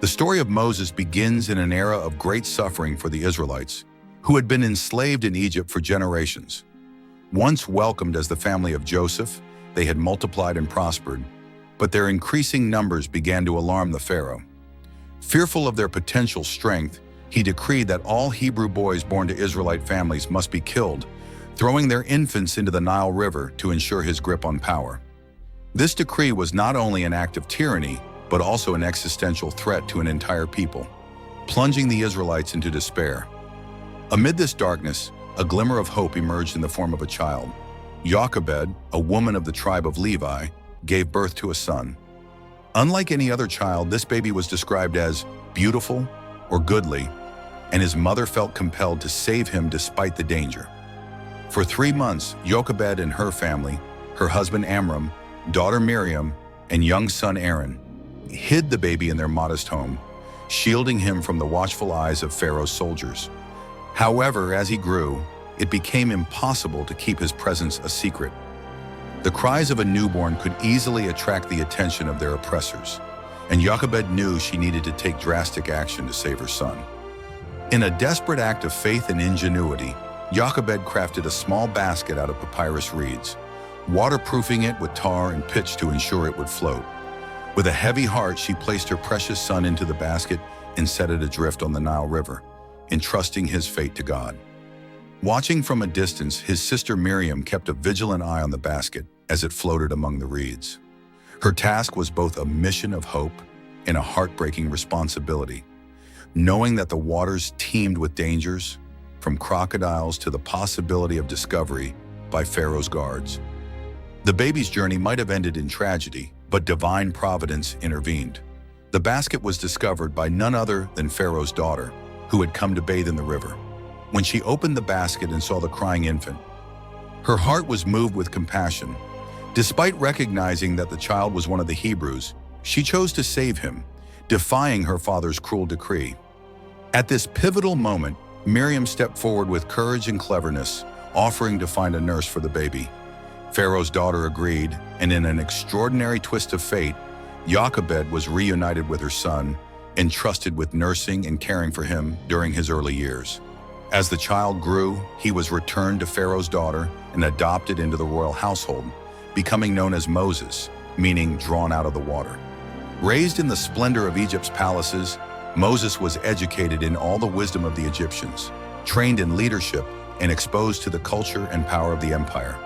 The story of Moses begins in an era of great suffering for the Israelites, who had been enslaved in Egypt for generations. Once welcomed as the family of Joseph, they had multiplied and prospered, but their increasing numbers began to alarm the Pharaoh. Fearful of their potential strength, he decreed that all Hebrew boys born to Israelite families must be killed, throwing their infants into the Nile River to ensure his grip on power. This decree was not only an act of tyranny, but also an existential threat to an entire people, plunging the Israelites into despair. Amid this darkness, a glimmer of hope emerged in the form of a child. Jochebed, a woman of the tribe of Levi, gave birth to a son. Unlike any other child, this baby was described as beautiful or goodly, and his mother felt compelled to save him despite the danger. For 3 months, Jochebed and her family, her husband Amram, daughter Miriam, and young son Aaron, hid the baby in their modest home, shielding him from the watchful eyes of Pharaoh's soldiers. However, as he grew, it became impossible to keep his presence a secret. The cries of a newborn could easily attract the attention of their oppressors, and Jochebed knew she needed to take drastic action to save her son. In a desperate act of faith and ingenuity, Jochebed crafted a small basket out of papyrus reeds, waterproofing it with tar and pitch to ensure it would float. With a heavy heart, she placed her precious son into the basket and set it adrift on the Nile River, entrusting his fate to God. Watching from a distance, his sister Miriam kept a vigilant eye on the basket as it floated among the reeds. Her task was both a mission of hope and a heartbreaking responsibility, knowing that the waters teemed with dangers, from crocodiles to the possibility of discovery by Pharaoh's guards. The baby's journey might have ended in tragedy, but divine providence intervened. The basket was discovered by none other than Pharaoh's daughter, who had come to bathe in the river. When she opened the basket and saw the crying infant, her heart was moved with compassion. Despite recognizing that the child was one of the Hebrews, she chose to save him, defying her father's cruel decree. At this pivotal moment, Miriam stepped forward with courage and cleverness, offering to find a nurse for the baby. Pharaoh's daughter agreed, and in an extraordinary twist of fate, Jochebed was reunited with her son, entrusted with nursing and caring for him during his early years. As the child grew, he was returned to Pharaoh's daughter and adopted into the royal household, becoming known as Moses, meaning drawn out of the water. Raised in the splendor of Egypt's palaces, Moses was educated in all the wisdom of the Egyptians, trained in leadership, and exposed to the culture and power of the empire.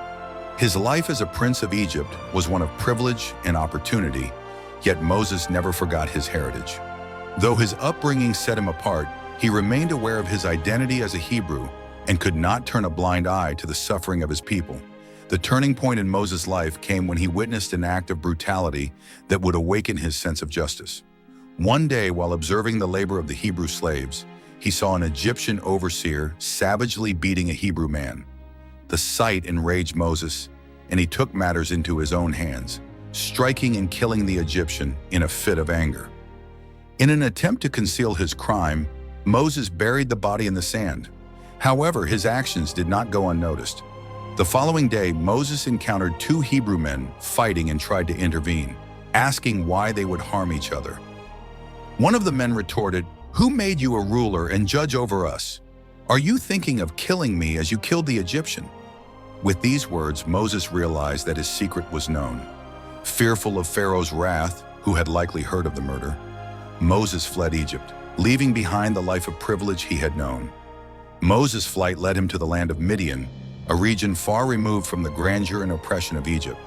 His life as a prince of Egypt was one of privilege and opportunity, yet Moses never forgot his heritage. Though his upbringing set him apart, he remained aware of his identity as a Hebrew and could not turn a blind eye to the suffering of his people. The turning point in Moses' life came when he witnessed an act of brutality that would awaken his sense of justice. One day, while observing the labor of the Hebrew slaves, he saw an Egyptian overseer savagely beating a Hebrew man. The sight enraged Moses, and he took matters into his own hands, striking and killing the Egyptian in a fit of anger. In an attempt to conceal his crime, Moses buried the body in the sand. However, his actions did not go unnoticed. The following day, Moses encountered 2 Hebrew men fighting and tried to intervene, asking why they would harm each other. One of the men retorted, "Who made you a ruler and judge over us? Are you thinking of killing me as you killed the Egyptian?" With these words, Moses realized that his secret was known. Fearful of Pharaoh's wrath, who had likely heard of the murder, Moses fled Egypt, leaving behind the life of privilege he had known. Moses' flight led him to the land of Midian, a region far removed from the grandeur and oppression of Egypt.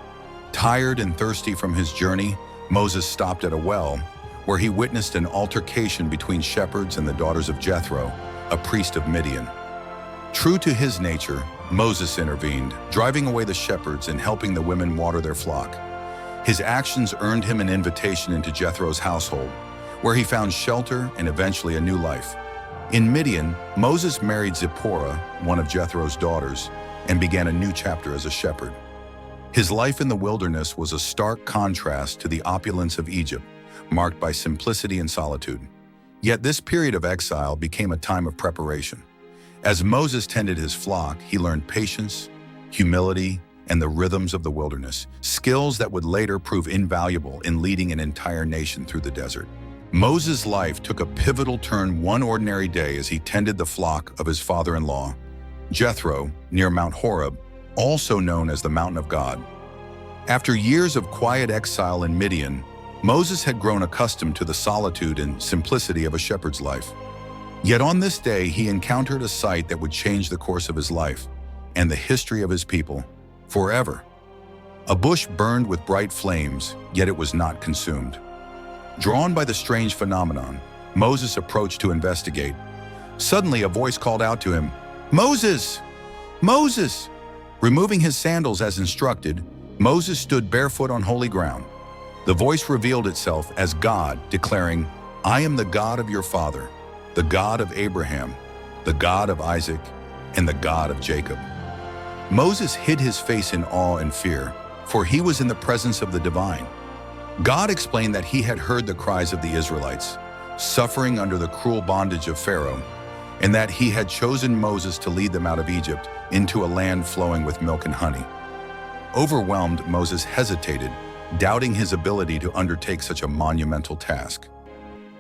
Tired and thirsty from his journey, Moses stopped at a well, where he witnessed an altercation between shepherds and the daughters of Jethro, a priest of Midian. True to his nature, Moses intervened, driving away the shepherds and helping the women water their flock. His actions earned him an invitation into Jethro's household, where he found shelter and eventually a new life. In Midian, Moses married Zipporah, one of Jethro's daughters, and began a new chapter as a shepherd. His life in the wilderness was a stark contrast to the opulence of Egypt, marked by simplicity and solitude. Yet this period of exile became a time of preparation. As Moses tended his flock, he learned patience, humility, and the rhythms of the wilderness, skills that would later prove invaluable in leading an entire nation through the desert. Moses' life took a pivotal turn one ordinary day as he tended the flock of his father-in-law, Jethro, near Mount Horeb, also known as the Mountain of God. After years of quiet exile in Midian, Moses had grown accustomed to the solitude and simplicity of a shepherd's life. Yet on this day, he encountered a sight that would change the course of his life and the history of his people forever. A bush burned with bright flames, yet it was not consumed. Drawn by the strange phenomenon, Moses approached to investigate. Suddenly, a voice called out to him, "Moses! Moses!" Removing his sandals as instructed, Moses stood barefoot on holy ground. The voice revealed itself as God, declaring, "I am the God of your father, the God of Abraham, the God of Isaac, and the God of Jacob." Moses hid his face in awe and fear, for he was in the presence of the divine. God explained that he had heard the cries of the Israelites, suffering under the cruel bondage of Pharaoh, and that he had chosen Moses to lead them out of Egypt into a land flowing with milk and honey. Overwhelmed, Moses hesitated, doubting his ability to undertake such a monumental task.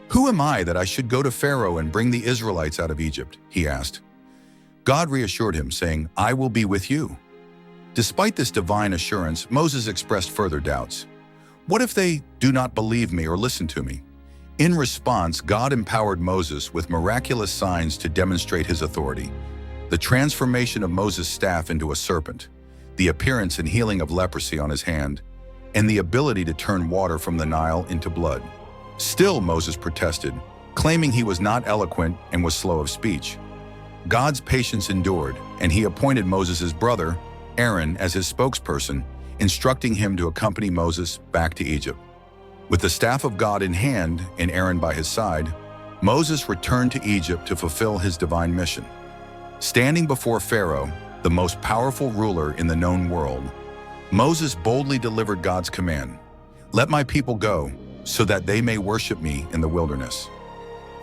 "Who am I that I should go to Pharaoh and bring the Israelites out of Egypt?" he asked. God reassured him, saying, "I will be with you." Despite this divine assurance, Moses expressed further doubts. "What if they do not believe me or listen to me?" In response, God empowered Moses with miraculous signs to demonstrate his authority. The transformation of Moses' staff into a serpent, the appearance and healing of leprosy on his hand, and the ability to turn water from the Nile into blood. Still, Moses protested, claiming he was not eloquent and was slow of speech. God's patience endured, and he appointed Moses' brother, Aaron, as his spokesperson, instructing him to accompany Moses back to Egypt. With the staff of God in hand and Aaron by his side, Moses returned to Egypt to fulfill his divine mission. Standing before Pharaoh, the most powerful ruler in the known world, Moses boldly delivered God's command, "Let my people go, so that they may worship me in the wilderness."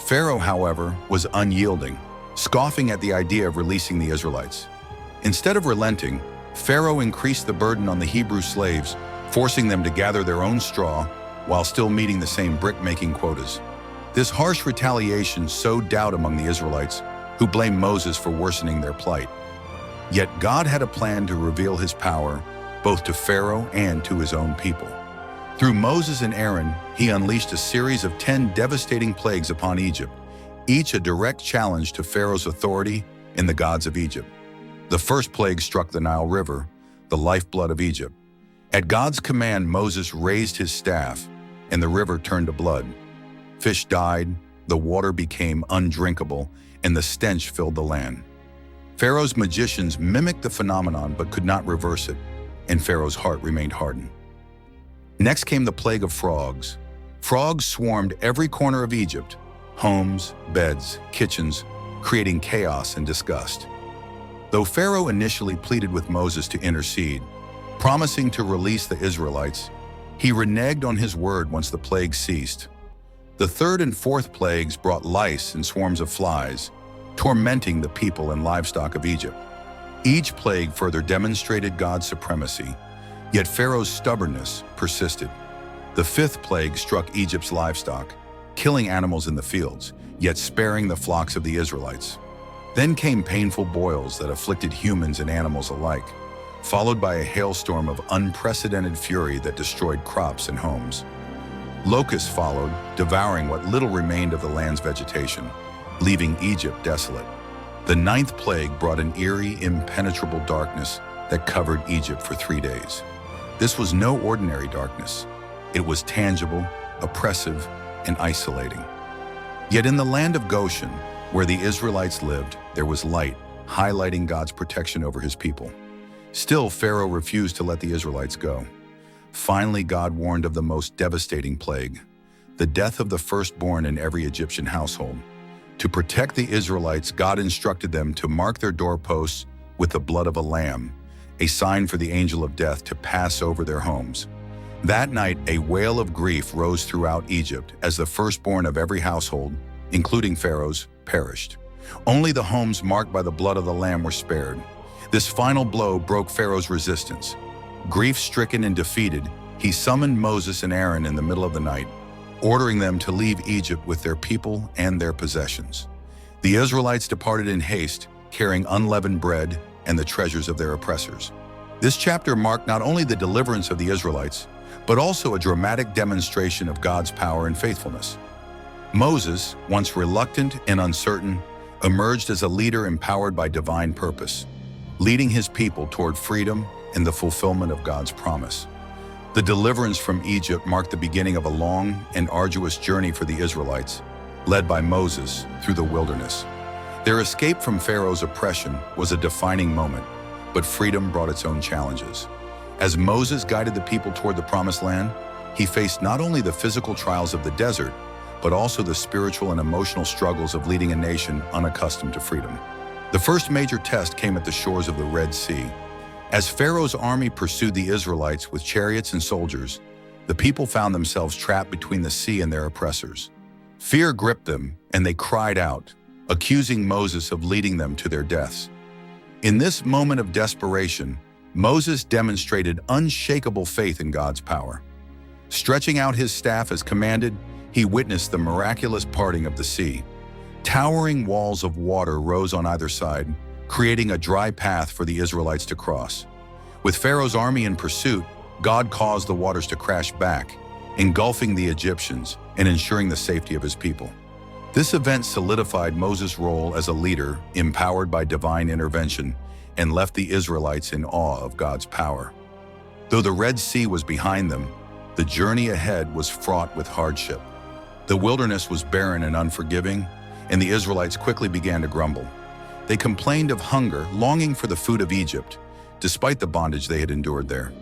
Pharaoh, however, was unyielding, scoffing at the idea of releasing the Israelites. Instead of relenting, Pharaoh increased the burden on the Hebrew slaves, forcing them to gather their own straw while still meeting the same brick-making quotas. This harsh retaliation sowed doubt among the Israelites, who blamed Moses for worsening their plight. Yet God had a plan to reveal his power both to Pharaoh and to his own people. Through Moses and Aaron, he unleashed a series of 10 devastating plagues upon Egypt, each a direct challenge to Pharaoh's authority and the gods of Egypt. The first plague struck the Nile River, the lifeblood of Egypt. At God's command, Moses raised his staff, and the river turned to blood. Fish died, the water became undrinkable, and the stench filled the land. Pharaoh's magicians mimicked the phenomenon but could not reverse it, and Pharaoh's heart remained hardened. Next came the plague of frogs. Frogs swarmed every corner of Egypt, homes, beds, kitchens, creating chaos and disgust. Though Pharaoh initially pleaded with Moses to intercede, promising to release the Israelites, he reneged on his word once the plague ceased. The third and fourth plagues brought lice and swarms of flies, tormenting the people and livestock of Egypt. Each plague further demonstrated God's supremacy, yet Pharaoh's stubbornness persisted. The fifth plague struck Egypt's livestock, killing animals in the fields, yet sparing the flocks of the Israelites. Then came painful boils that afflicted humans and animals alike, followed by a hailstorm of unprecedented fury that destroyed crops and homes. Locusts followed, devouring what little remained of the land's vegetation, leaving Egypt desolate. The ninth plague brought an eerie, impenetrable darkness that covered Egypt for 3 days. This was no ordinary darkness. It was tangible, oppressive, and isolating. Yet in the land of Goshen, where the Israelites lived, there was light, highlighting God's protection over his people. Still, Pharaoh refused to let the Israelites go. Finally, God warned of the most devastating plague, the death of the firstborn in every Egyptian household. To protect the Israelites, God instructed them to mark their doorposts with the blood of a lamb, a sign for the angel of death to pass over their homes. That night, a wail of grief rose throughout Egypt as the firstborn of every household, including Pharaoh's, perished. Only the homes marked by the blood of the lamb were spared. This final blow broke Pharaoh's resistance. Grief-stricken and defeated, he summoned Moses and Aaron in the middle of the night. ordering them to leave Egypt with their people and their possessions. The Israelites departed in haste, carrying unleavened bread and the treasures of their oppressors. This chapter marked not only the deliverance of the Israelites, but also a dramatic demonstration of God's power and faithfulness. Moses, once reluctant and uncertain, emerged as a leader empowered by divine purpose, leading his people toward freedom and the fulfillment of God's promise. The deliverance from Egypt marked the beginning of a long and arduous journey for the Israelites, led by Moses through the wilderness. Their escape from Pharaoh's oppression was a defining moment, but freedom brought its own challenges. As Moses guided the people toward the Promised Land, he faced not only the physical trials of the desert, but also the spiritual and emotional struggles of leading a nation unaccustomed to freedom. The first major test came at the shores of the Red Sea. As Pharaoh's army pursued the Israelites with chariots and soldiers, the people found themselves trapped between the sea and their oppressors. Fear gripped them, and they cried out, accusing Moses of leading them to their deaths. In this moment of desperation, Moses demonstrated unshakable faith in God's power. Stretching out his staff as commanded, he witnessed the miraculous parting of the sea. Towering walls of water rose on either side, creating a dry path for the Israelites to cross. With Pharaoh's army in pursuit, God caused the waters to crash back, engulfing the Egyptians and ensuring the safety of his people. This event solidified Moses' role as a leader, empowered by divine intervention, and left the Israelites in awe of God's power. Though the Red Sea was behind them, the journey ahead was fraught with hardship. The wilderness was barren and unforgiving, and the Israelites quickly began to grumble. They complained of hunger, longing for the food of Egypt, despite the bondage they had endured there.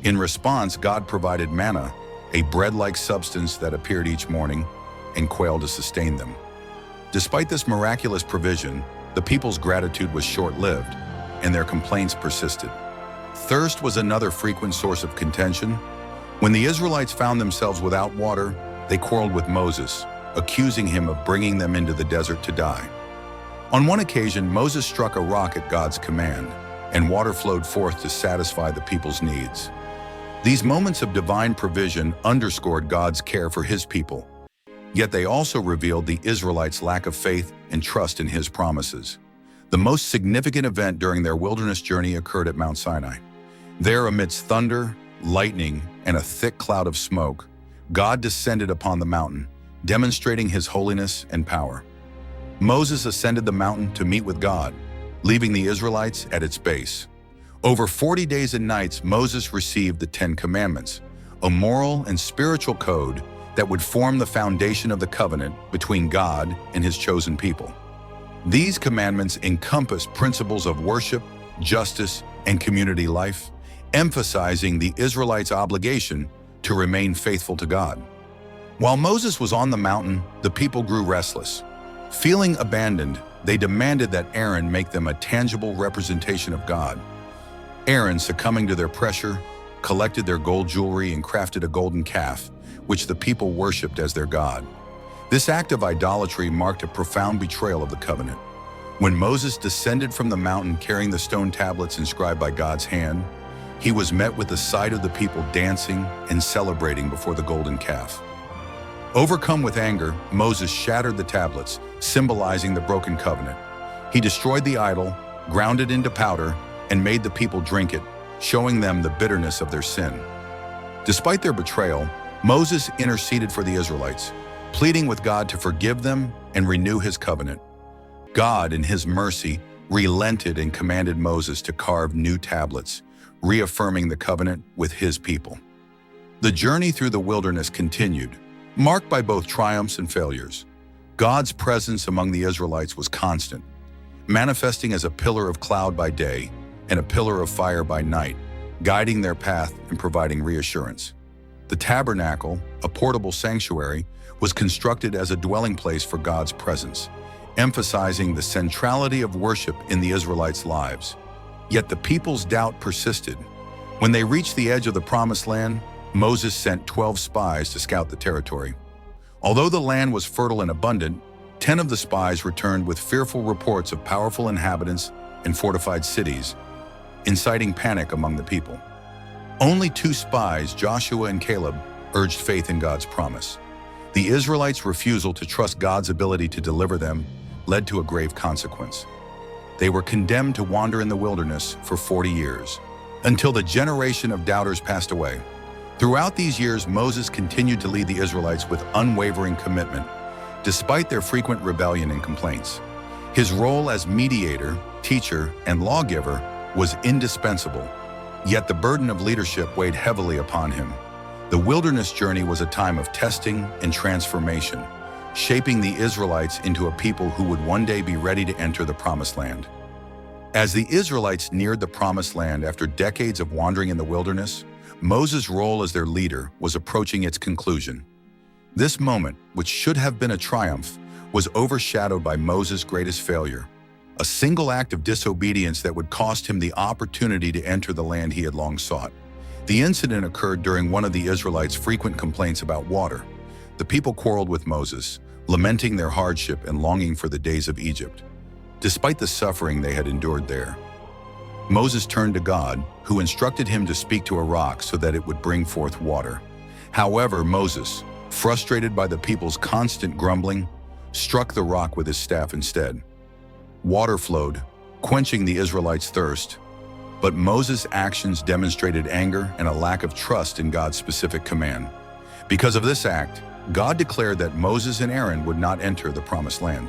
In response, God provided manna, a bread-like substance that appeared each morning, and quail to sustain them. Despite this miraculous provision, the people's gratitude was short-lived, and their complaints persisted. Thirst was another frequent source of contention. When the Israelites found themselves without water, they quarreled with Moses, accusing him of bringing them into the desert to die. On one occasion, Moses struck a rock at God's command, and water flowed forth to satisfy the people's needs. These moments of divine provision underscored God's care for his people, yet they also revealed the Israelites' lack of faith and trust in his promises. The most significant event during their wilderness journey occurred at Mount Sinai. There, amidst thunder, lightning, and a thick cloud of smoke, God descended upon the mountain, demonstrating his holiness and power. Moses ascended the mountain to meet with God, leaving the Israelites at its base. Over 40 days and nights, Moses received the 10 Commandments, a moral and spiritual code that would form the foundation of the covenant between God and his chosen people. These commandments encompass principles of worship, justice, and community life, emphasizing the Israelites' obligation to remain faithful to God. While Moses was on the mountain, the people grew restless. Feeling abandoned, they demanded that Aaron make them a tangible representation of God. Aaron, succumbing to their pressure, collected their gold jewelry and crafted a golden calf, which the people worshipped as their god. This act of idolatry marked a profound betrayal of the covenant. When Moses descended from the mountain carrying the stone tablets inscribed by God's hand, he was met with the sight of the people dancing and celebrating before the golden calf. Overcome with anger, Moses shattered the tablets, symbolizing the broken covenant. He destroyed the idol, ground it into powder, and made the people drink it, showing them the bitterness of their sin. Despite their betrayal, Moses interceded for the Israelites, pleading with God to forgive them and renew his covenant. God, in his mercy, relented and commanded Moses to carve new tablets, reaffirming the covenant with his people. The journey through the wilderness continued, marked by both triumphs and failures. God's presence among the Israelites was constant, manifesting as a pillar of cloud by day and a pillar of fire by night, guiding their path and providing reassurance. The tabernacle, a portable sanctuary, was constructed as a dwelling place for God's presence, emphasizing the centrality of worship in the Israelites' lives. Yet the people's doubt persisted. When they reached the edge of the Promised Land, Moses sent 12 spies to scout the territory. Although the land was fertile and abundant, 10 of the spies returned with fearful reports of powerful inhabitants and fortified cities, inciting panic among the people. Only 2 spies, Joshua and Caleb, urged faith in God's promise. The Israelites' refusal to trust God's ability to deliver them led to a grave consequence. They were condemned to wander in the wilderness for 40 years, until the generation of doubters passed away. Throughout these years, Moses continued to lead the Israelites with unwavering commitment, despite their frequent rebellion and complaints. His role as mediator, teacher, and lawgiver was indispensable, yet the burden of leadership weighed heavily upon him. The wilderness journey was a time of testing and transformation, shaping the Israelites into a people who would one day be ready to enter the Promised Land. As the Israelites neared the Promised Land after decades of wandering in the wilderness, Moses' role as their leader was approaching its conclusion. This moment, which should have been a triumph, was overshadowed by Moses' greatest failure, a single act of disobedience that would cost him the opportunity to enter the land he had long sought. The incident occurred during one of the Israelites' frequent complaints about water. The people quarreled with Moses, lamenting their hardship and longing for the days of Egypt, despite the suffering they had endured there. Moses turned to God, who instructed him to speak to a rock so that it would bring forth water. However, Moses, frustrated by the people's constant grumbling, struck the rock with his staff instead. Water flowed, quenching the Israelites' thirst, but Moses' actions demonstrated anger and a lack of trust in God's specific command. Because of this act, God declared that Moses and Aaron would not enter the Promised Land.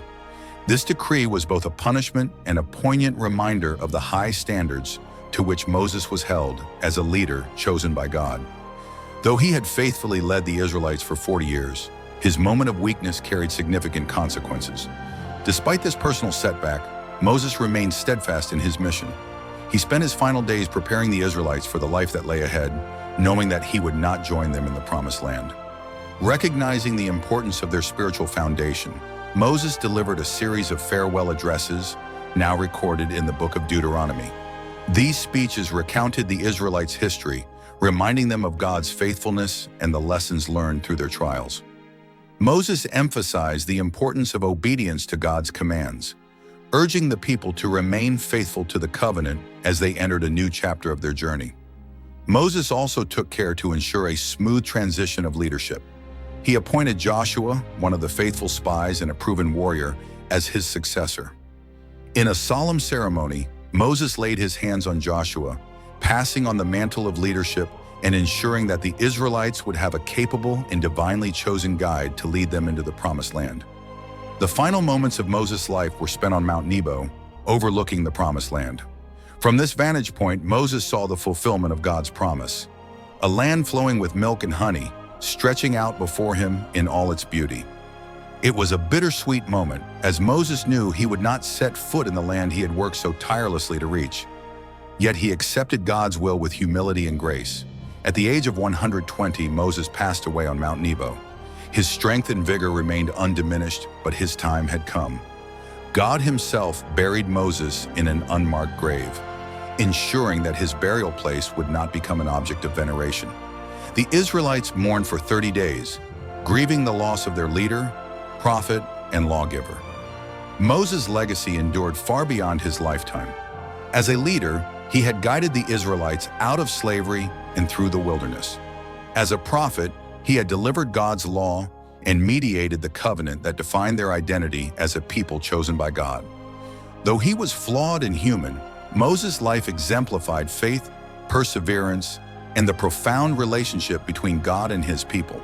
This decree was both a punishment and a poignant reminder of the high standards to which Moses was held as a leader chosen by God. Though he had faithfully led the Israelites for 40 years, his moment of weakness carried significant consequences. Despite this personal setback, Moses remained steadfast in his mission. He spent his final days preparing the Israelites for the life that lay ahead, knowing that he would not join them in the Promised Land. Recognizing the importance of their spiritual foundation, Moses delivered a series of farewell addresses, now recorded in the book of Deuteronomy. These speeches recounted the Israelites' history, reminding them of God's faithfulness and the lessons learned through their trials. Moses emphasized the importance of obedience to God's commands, urging the people to remain faithful to the covenant as they entered a new chapter of their journey. Moses also took care to ensure a smooth transition of leadership. He appointed Joshua, one of the faithful spies and a proven warrior, as his successor. In a solemn ceremony, Moses laid his hands on Joshua, passing on the mantle of leadership and ensuring that the Israelites would have a capable and divinely chosen guide to lead them into the Promised Land. The final moments of Moses' life were spent on Mount Nebo, overlooking the Promised Land. From this vantage point, Moses saw the fulfillment of God's promise, a land flowing with milk and honey, stretching out before him in all its beauty. It was a bittersweet moment, as Moses knew he would not set foot in the land he had worked so tirelessly to reach. Yet he accepted God's will with humility and grace. At the age of 120, Moses passed away on Mount Nebo. His strength and vigor remained undiminished, but his time had come. God himself buried Moses in an unmarked grave, ensuring that his burial place would not become an object of veneration. The Israelites mourned for 30 days, grieving the loss of their leader, prophet, and lawgiver. Moses' legacy endured far beyond his lifetime. As a leader, he had guided the Israelites out of slavery and through the wilderness. As a prophet, he had delivered God's law and mediated the covenant that defined their identity as a people chosen by God. Though he was flawed and human, Moses' life exemplified faith, perseverance, and the profound relationship between God and his people.